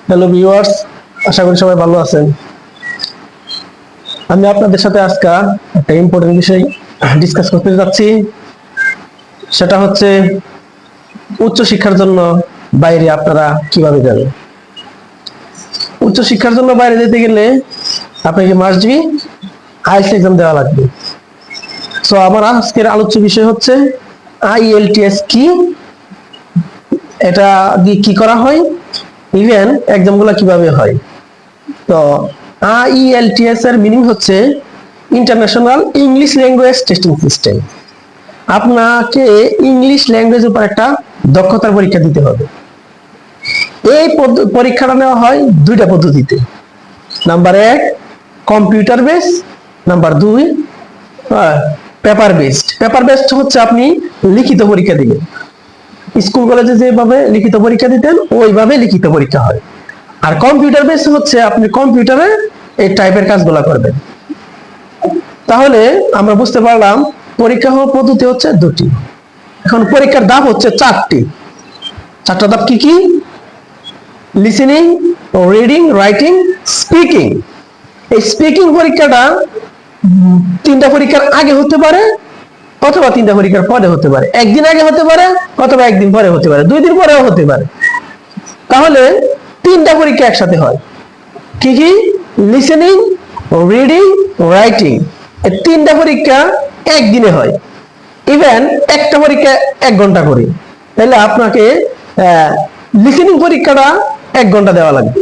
Hello viewers, আশা করি সবাই ভালো আছেন। আমি আপনাদের সাথে আজকে একটা ইম্পর্টেন্ট বিষয় ডিসকাস করতে যাচ্ছি। সেটা হচ্ছে উচ্চ শিক্ষার জন্য বাইরে আপনারা কিভাবে যাবেন। উচ্চ শিক্ষার জন্য বাইরে যেতে গেলে আপনাকে মাস্ট বি আইএলটিএস এক্সাম দেওয়া লাগবে। সো আমার আজকের আলোচ্য বিষয় হচ্ছে আইএলটিএস কি, এটা দিয়ে কি করা হয়, ইভেন এক্সামগুলো কিভাবে হয়। তো আইএলটিএস এর মিনিং হচ্ছে international English language testing system. আপনাকে ইংলিশ ল্যাঙ্গুয়েজের উপর একটা দক্ষতার পরীক্ষা দিতে হবে। এই পরীক্ষাটা নেওয়া হয় দুইটা পদ্ধতিতে। Number 1 computer base, number 2 paper based. Paper based হচ্ছে আপনি লিখিত পরীক্ষা দিবেন, স্কুল কলেজে যেভাবে লিখিত পরীক্ষা দিতেন ওইভাবে লিখিত পরীক্ষা হয়। আর কম্পিউটার বেস হচ্ছে আপনি কম্পিউটারে এই টাইপের কাজগুলো করবেন। তাহলে আমরা বুঝতে পারলাম পরীক্ষা হওয়ার পদ্ধতি হচ্ছে দুটি। এখন পরীক্ষার ধাপ হচ্ছে চারটা ধাপ কি কি? Listening, reading, writing, speaking. এই স্পিকিং পরীক্ষাটা তিনটা পরীক্ষার আগে হতে পারে অথবা তিনটা পরীক্ষার পরে হতে পারে, একদিন আগে হতে পারে অথবা একদিন পরে হতে পারে, 2 দিন পরেও হতে পারে। তাহলে তিনটা পরীক্ষা একসাথে হয়। কি কি? Listening, reading, writing. এই তিনটা পরীক্ষা একদিনে হয়। ইভেন একটা পরীক্ষা 1 ঘন্টা করে। তাহলে আপনাকে লিসেনিং পরীক্ষাটা 1 ঘন্টা দেওয়া লাগবে,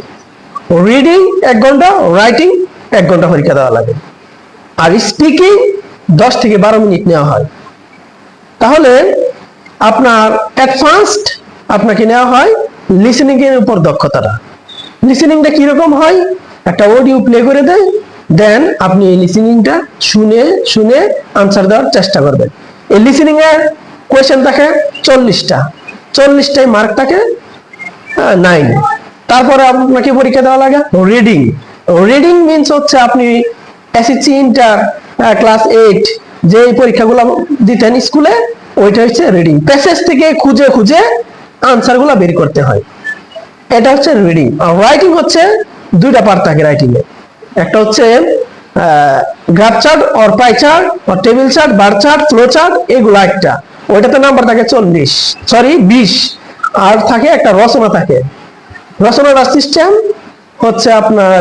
রিডিং 1 ঘন্টা, রাইটিং 1 ঘন্টা পরীক্ষা দেওয়া লাগে। আর স্পিকিং 10 থেকে 12 মিনিট নেওয়া হয়। তাহলে আপনার এট ফার্স্ট আপনাকে নেওয়া হয় লিসেনিং এর উপর দক্ষতাটা। লিসেনিংটা কিরকম হয়? একটা অডিও প্লে করে দেয়, দেন আপনি এই লিসেনিংটা শুনে শুনে আনসার দেওয়ার চেষ্টা করবেন। এই লিসেনিং এর কোয়েশ্চেন থাকে 40টায় মার্ক থাকে 9। তারপরে আপনাকে পরীক্ষা দেওয়া লাগে রিডিং। রিডিং মিন্স হচ্ছে আপনি এসএসসি ইন্টার ক্লাস 8 যে পরীক্ষাগুলো দিতেন স্কুলে, ওইটা হচ্ছে রিডিং। প্যাসেজ থেকে খুঁজে খুঁজে আনসারগুলো বের করতে হয়, এটা হচ্ছে রিডিং। আর রাইটিং হচ্ছে দুইটা পার্ট থাকে রাইটিং এ। একটা হচ্ছে graph chart or pie chart or table chart, bar chart, flow chart, এগুলো একটা। ওইটাতে নাম্বার থাকে 20। আর থাকে একটা রচনা থাকে। রচনার সিস্টেম হচ্ছে আপনার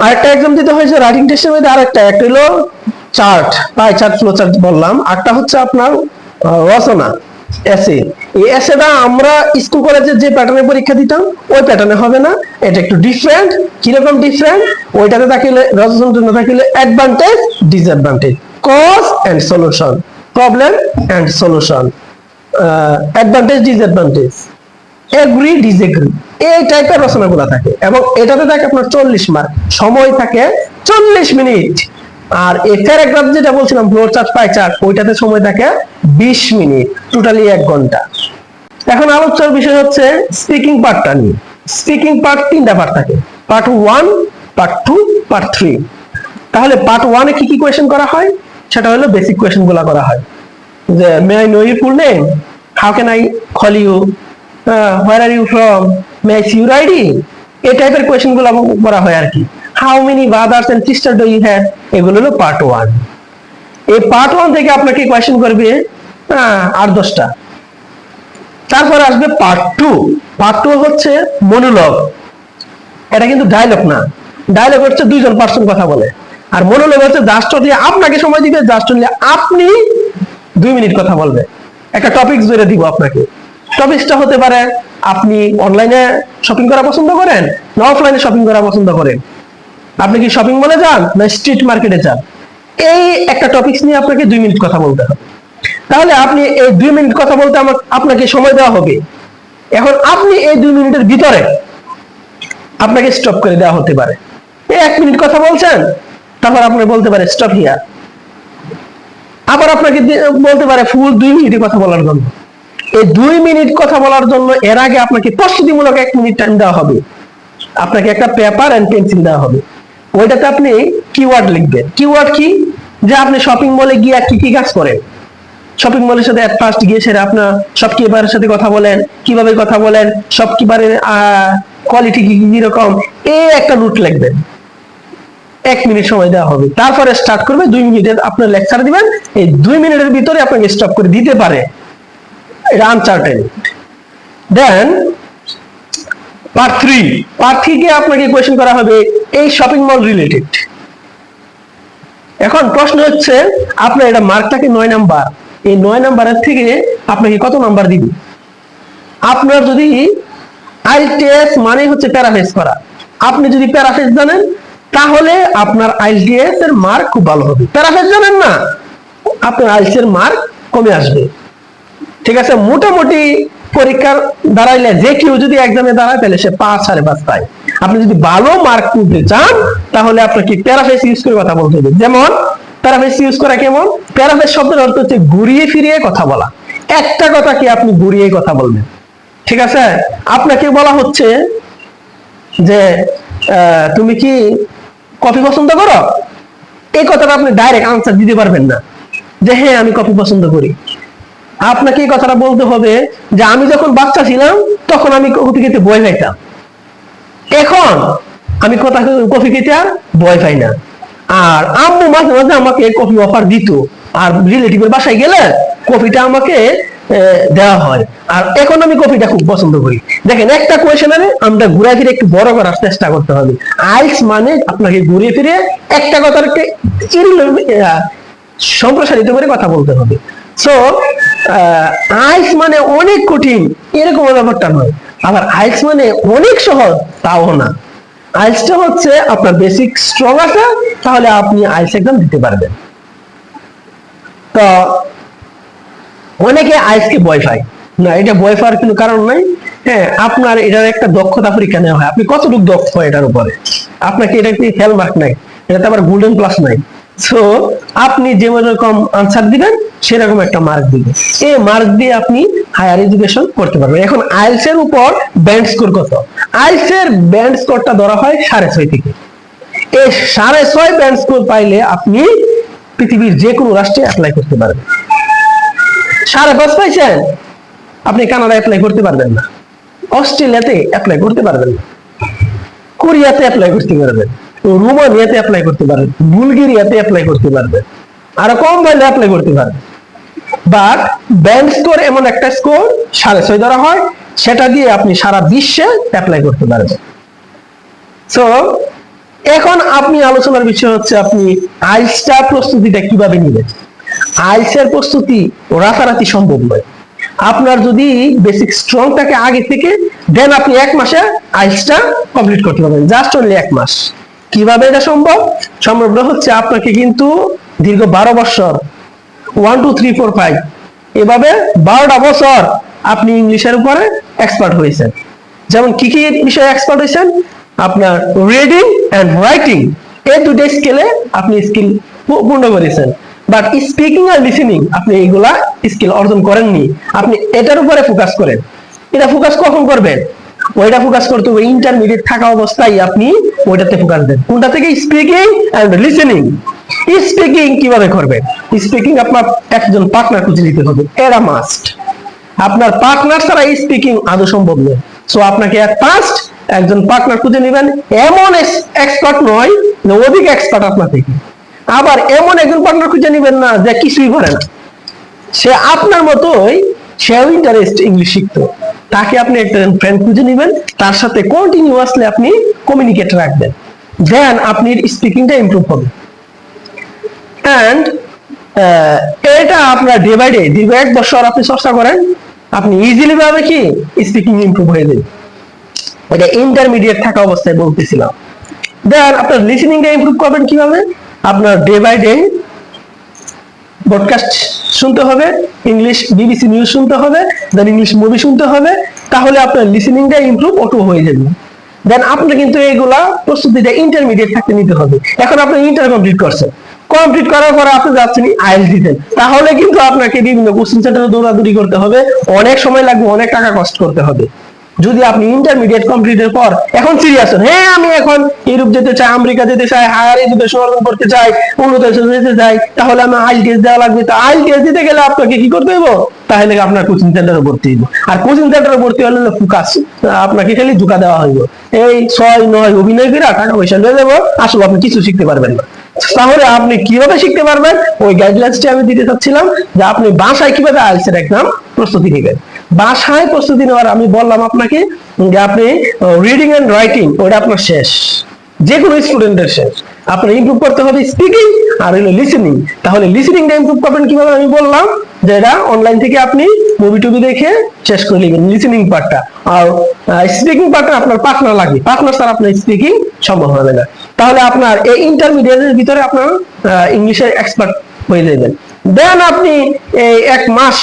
আরেকটা এক্সাম দিতে হয়েছে রাইটিং টেস্টের মধ্যে। আরেকটা একটা হলো chart, pie chart, flow chart বললাম। আরেকটা হচ্ছে আপনার রচনা, এসে। এই এসেটা আমরা স্কুল কলেজে যে প্যাটার্নে পরীক্ষা দিতাম ওই প্যাটার্নে হবে না, এটা একটু ডিফারেন্ট। কিরকম ডিফারেন্ট? ওইটাতে থাকলে রচনা থাকলে advantage, disadvantage, cause and solution, problem and solution, advantage, disadvantage, agree, disagree, এই টাইপের রচনাগুলো থাকে। এবং এটাতে থাকে আপনার 40 মার্ক, সময় থাকে 40 মিনিট। আর এই প্যারাগ্রাফ যেটা বলছিলাম ফ্লো চার্ট, পাই চার্ট, ওইটাতে সময় থাকে 20 মিনিট, টোটালি 1 ঘন্টা। এখন আলোচনার বিষয় হচ্ছে স্পিকিং পার্টটা নিয়ে। স্পিকিং পার্ট 3টা পার্ট থাকে, পার্ট 1, পার্ট 2, পার্ট 3। তাহলে পার্ট 1 এ কি কি কোয়েশ্চেন করা হয়? সেটা হলো বেসিক কোয়েশ্চেন গুলো করা হয়, যে may I know your full name, how can I call you, where are you from, may I see your ID, এই টাইপের কোয়েশ্চেন গুলো করা হয় আর কি। How many brothers and sister do you have, এগুলো হলো পার্ট 1। এই পার্ট 1 থেকে আপনাকে কোয়েশ্চেন করবে 8-10টা। তারপরে আসবে পার্ট 2। পার্ট 2 হচ্ছে মনোলগ। এটা কিন্তু ডায়লগ না, ডায়লগ হচ্ছে 2জন পার্সন কথা বলে। আর মনোলগ হচ্ছে জাস্ট দিয়ে আপনাকে সময় দিবে, জাস্ট আপনি 2 মিনিট কথা বলবে। একটা টপিক জুড়ে দিব আপনাকে। টপিকটা হতে পারে আপনি অনলাইনে শপিং করা পছন্দ করেন না অফলাইনে শপিং করা পছন্দ করেন, আপনি কি শপিং মলে যান না স্ট্রিট মার্কেটে যান। এই একটা টপিকস নিয়ে আপনাকে 2 মিনিট কথা বলতে হবে। তাহলে আপনি এই 2 মিনিট কথা বলতে আপনাকে সময় দেওয়া হবে। এখন আপনি এই 2 মিনিটের ভিতরে আপনাকে স্টপ করে দেওয়া হতে পারে। এই 1 মিনিট কথা বলছেন, তারপর আপনি বলতে পারে স্টপ হিয়ার। আবার আপনাকে বলতে পারে ফুল 2 মিনিট কথা বলার জন্য। এই 2 মিনিট কথা বলার জন্য এর আগে আপনাকে প্রস্তুতিমূলক 1 মিনিট টাইম দেওয়া হবে। আপনাকে একটা পেপার এন্ড পেন্সিল দেওয়া হবে, ওইটাতে আপনি কিওয়ার্ড লিখবেন। কিওয়ার্ড কি? যে আপনি শপিং মলে গিয়ে কি কি কাজ করেন, শপিং মলের সাথে ফার্স্ট গিয়ে সেরা আপনার শপকিপারের সাথে কথা বলেন, কিভাবে কথা বলেন, শপকিপারের কোয়ালিটি কি রকম, এই একটা নোট লিখবেন। 1 মিনিট সময় দেওয়া হবে, তারপরে স্টার্ট করবে। 2 মিনিটের আপনার লেকচার দিবেন, এই 2 মিনিটের ভিতরে আপনাকে স্টপ করে দিতে পারে, এটা আনসার্টেন। দেন পার্ট 3 কে আপনাকে কোয়েশ্চেন করা হবে এই শপিং মল রিলেটেড। এখন প্রশ্ন হচ্ছে আপনার এটা মার্কটাকে 9 নাম্বার, এই 9 নাম্বারের থেকে আপনাকে কত নাম্বার দিবে? আপনার যদি আইএলটিএস মানে হচ্ছে প্যারাফ্রেজ করা, আপনি যদি প্যারাফ্রেজ জানেন তাহলে আপনার আইএলটিএস এর মার্ক খুব ভালো হবে। প্যারাফ্রেজ জানেন না, আপনার আইএলটিএস এর মার্ক কমে আসবে। ঠিক আছে, মোটামুটি পরীক্ষার দাঁড়াইলে যে কেউ যদি এক্সামে দাঁড়ায় তাহলে সে 5 5.5 পায়। আপনি যদি ভালো মার্ক তুলতে চান তাহলে আপনাকে প্যারাফ্রেজ ইউজ করে কথা বলতে হবে। যেমন প্যারাফ্রেজ ইউজ করা কেমন? প্যারাফ্রেজ শব্দের অর্থ হচ্ছে ঘুরিয়ে ফিরিয়ে কথা বলা, একটা কথাকে আপনি ঘুরিয়ে কথা বলবেন। ঠিক আছে, আপনাকে বলা হচ্ছে যে তুমি কি কফি পছন্দ করো, এই কথাটা আপনি ডাইরেক্ট আনসার দিতে পারবেন না যে হ্যাঁ আমি কফি পছন্দ করি। আপনাকে এই কথাটা বলতে হবে যে আমি যখন বাচ্চা ছিলাম তখন আমি কফি খেতে ভয় পাইতাম, এখন আমি কফি খেতে আর ভয় পাই না। আর আম্মু মাঝে মাঝে আমাকে কফি অফার দিত, আর রিলেটিভের বাসায় গেলে কফিটা আমাকে দেওয়া হয়, আর এখন আমি কফিটা খুব পছন্দ করি। দেখেন, একটা কোয়েশনারে আমরা ঘুরে ফিরে একটু বড় করার চেষ্টা করতে হবে। আইস মানে আপনাকে ঘুরে ফিরে একটা কথাকে সম্প্রসারিত করে কথা বলতে হবে। সো আইস মানে অনেক কঠিন এরকম ব্যাপারটা নয়, আবার আইস মানে অনেক সহজ তাও না। আইসটা হচ্ছে আপনার বেসিক স্ট্রং আছে, তাহলে আপনি আইস এক্সাম দিতে পারবেন। তো অনেকে আইসকে ভয় পায় না, এটা ভয় পাওয়ার কোনো কারণ নাই। হ্যাঁ, আপনার এটার একটা দক্ষতা পরীক্ষা নেওয়া হয়, আপনি কতটুকু দক্ষ এটার উপরে, আপনাকে এটা কি ফেল মার্ক নাই, এটাতে আবার গোল্ডেন প্লাস নাই। সো আপনি যেরকম আনসার দিবেন সেরকম একটা মার্ক দিবেন, এই মার্ক দিয়ে আপনি হায়ার এডুকেশন করতে পারবেন। এখন আইএলটিএস এর উপর ব্যান্ড স্কোর কত? আইএলটিএস এর ব্যান্ড স্কোরটা ধরা হয় 6.5 থেকে। এই 6.5 ব্যান্ড স্কোর পাইলে আপনি পৃথিবীর যে কোনো রাষ্ট্রে অ্যাপ্লাই করতে পারবেন। 5.5 পাইছেন, আপনি কানাডায় অ্যাপ্লাই করতে পারবেন না, অস্ট্রেলিয়াতে অ্যাপ্লাই করতে পারবেন না, কোরিয়াতে অ্যাপ্লাই করতে পারবেন, রোমানিয়াতে অ্যাপ্লাই করতে পারবেন, বুলগেরিয়াতে অ্যাপ্লাই করতে পারবেন, আরো কম পাইলে অ্যাপ্লাই করতে পারবেন। বাট ব্যান্ড স্কোর এমন একটা স্কোর 6.5 ধরা হয়, সেটা দিয়ে আপনি সারা বিশ্বে অ্যাপ্লাই করতে পারবেন। সো এখন আপনি আলোচনার বিষয় হচ্ছে আপনি আইএলটিএস প্রস্তুতিটা কিভাবে নেবেন। আইএলটিএস এর প্রস্তুতি রাতারাতি সম্ভব নয়। আপনার যদি বেসিক স্ট্রং থাকে আগে থেকে, দেন আপনি 1 মাসে আইএলটিএসটা কমপ্লিট করতে পারবেন, জাস্ট অনলি 1 মাস। কিভাবে এটা সম্ভব? সম্ভব হচ্ছে আপনাকে কিন্তু দীর্ঘ 12 বছর 1 2 3 4 5 এভাবে 12টা বছর আপনি ইংলিশের উপরে এক্সপার্ট হয়েছেন। যেমন কি কি বিষয়ে এক্সপার্ট হয়েছেন? আপনার রিডিং এন্ড রাইটিং এই দুটো স্কিলে আপনি স্কিল পূর্ণ করেছেন, বাট স্পিকিং আর লিসেনিং আপনি এইগুলা স্কিল অর্জন করেননি। আপনি এটার উপরে ফোকাস করেন। এটা ফোকাস কখন করবেন? ওইটা ফোকাস করতে হবে ইন্টারমিডিয়েট থাকা অবস্থায় আপনি ওইটাতে ফোকাস দেন। কোনটা থেকে? Speaking and listening. স্পিকিং কিভাবে করবেন? স্পিকিং আপনার একজন পার্টনার খুঁজে নিতে হবে, এটা মাস্ট। আপনার পার্টনার ছাড়া স্পিকিং আদৌ সম্ভব নয়। সো আপনাকে ফার্স্ট একজন পার্টনার খুঁজে নেবেন, এমন এক্সপার্ট নয় যে অধিক এক্সপার্ট আপনার থেকে। আবার এমন একজন পার্টনার খুঁজে নেবেন না যে কিছুই করে না, সে আপনার মতোই, সেও ইন্টারেস্ট ইংলিশ শিখতো, তাকে আপনি একটা ফ্রেন্ড খুঁজে নেবেন, তার সাথে কন্টিনিউয়াসলি আপনি কমিউনিকেট রাখবেন, দেন আপনি স্পিকিংটা ইমপ্রুভ হবে। এন্ড এটা আপনার ডে বাই ডে দীর্ঘ 1 বছর আপনি চর্চা করেন, আপনি ইজিলি ভাবে কি স্পিকিং ইমপ্রুভ হয়ে যাবে। এটা ইন্টারমিডিয়েট থাকা অবস্থায় বলতেছিলাম। দেন আপনার লিসেনিংটা ইমপ্রুভ করবেন কিভাবে? আপনার ডে বাই ডে ব্রডকাস্ট শুনতে হবে, ইংলিশ বিবিসি নিউজ শুনতে হবে, দেন ইংলিশ মুভি শুনতে হবে, তাহলে আপনার লিসেনিংটা ইমপ্রুভ অটো হয়ে যাবে। দেন আপনি কিন্তু এইগুলা প্রস্তুতিটা ইন্টারমিডিয়েট থাকতে নিতে হবে। এখন আপনি ইন্টার কমপ্লিট করছেন, কমপ্লিট করার পরে আপনি যাচ্ছেন আইএলটিএস দিতেন, তাহলে কিন্তু আপনাকে বিভিন্ন কোচিং সেন্টারে দৌড়াদৌড়ি করতে হবে, অনেক সময় লাগবে, অনেক টাকা কষ্ট করতে হবে। যদি আপনি ইন্টারমিডিয়েট কমপ্লিটের পর এখন সিরিয়াস হন, হ্যাঁ আমি এখন ইউরোপ যেতে চাই, আমেরিকা যেতে চাই, হায়ার এডুকেশন অর্জন করতে চাই, উন্নত দেশে যেতে চাই, তাহলে আমি আইএলটিএস দেওয়া লাগবে। তো আইএলটিএস দিতে গেলে আপনাকে কি করতে হবে? তাহলে আপনার কোচিং সেন্টারে ভর্তি হইব। আর কোচিং সেন্টারে ভর্তি হলে ফোকাস, আপনাকে খালি ঝুঁকা দেওয়া হইব, এই 6-9 অভিনয় করে টাকা পয়সা নিয়ে যাবো, আসলে আপনি কিছু শিখতে পারবেন না। তাহলে আপনি কিভাবে শিখতে পারবেন, ওই গাইডলাইন্সটি আমি দিতে চাচ্ছিলাম, যে আপনি বাসায় কিভাবে আইএলটিএস এর এক্সাম প্রস্তুতি নেবেন। বাসায় প্রস্তুতি নেওয়ার আমি বললাম আপনাকে যে আপনি রিডিং এন্ড রাইটিং ওটা আপনার শেষ, যে কোনো স্টুডেন্টের শেষ। আপনার ইমপ্রুভ করতে হবে স্পিকিং আর হলো লিসেনিং। তাহলে লিসেনিংটা ইমপ্রুভ করবেন কিভাবে আমি বললাম, যে এটা অনলাইন থেকে আপনি মুভি টুভি দেখে শেষ করে নেবেন লিসেনিং পার্টটা। আর স্পিকিং পার্টটা আপনার পার্টনার লাগবে, পার্টনার ছাড়া আপনার স্পিকিং সম্ভব হবে না। তাহলে আপনার এই ইন্টারমিডিয়েটের ভিতরে আপনার ইংলিশের এক্সপার্ট হয়ে যাবেন। দেন আপনি এই 1 মাস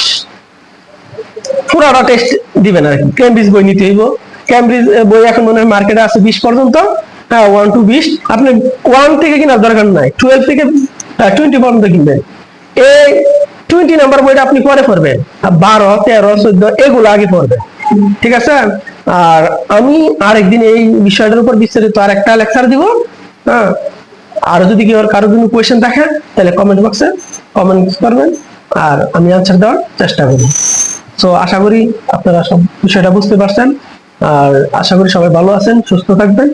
পুরাটা টেস্ট দিবেন আর কি। কেমব্রিজ বই নিতে হইব, কেমব্রিজ বই এখন মনে হয় মার্কেটে আছে 20 পর্যন্ত, হ্যাঁ 1 to 20। আপনি 1 থেকে কেনার দরকার নাই, 12 থেকে 20 পর্যন্ত কিনবেন। এই 20 নাম্বার বইটা আপনি পরে পড়বেন, 12, 13, 14 এগুলো আগে পড়বেন, ঠিক আছে? আর আমি আরেকদিন এই বিষয়টার উপর বিস্তারিত আর একটা লেকচার দিব। হ্যাঁ, আর যদি কারো কোনো কোয়েশ্চেন থাকে তাহলে কমেন্ট বক্সে কমেন্ট করবেন, আর আমি আনসার দেওয়ার চেষ্টা করব। তো আশা করি আপনারা সব বিষয়টা বুঝতে পারছেন, আর আশা করি সবাই ভালো আছেন, সুস্থ থাকবেন।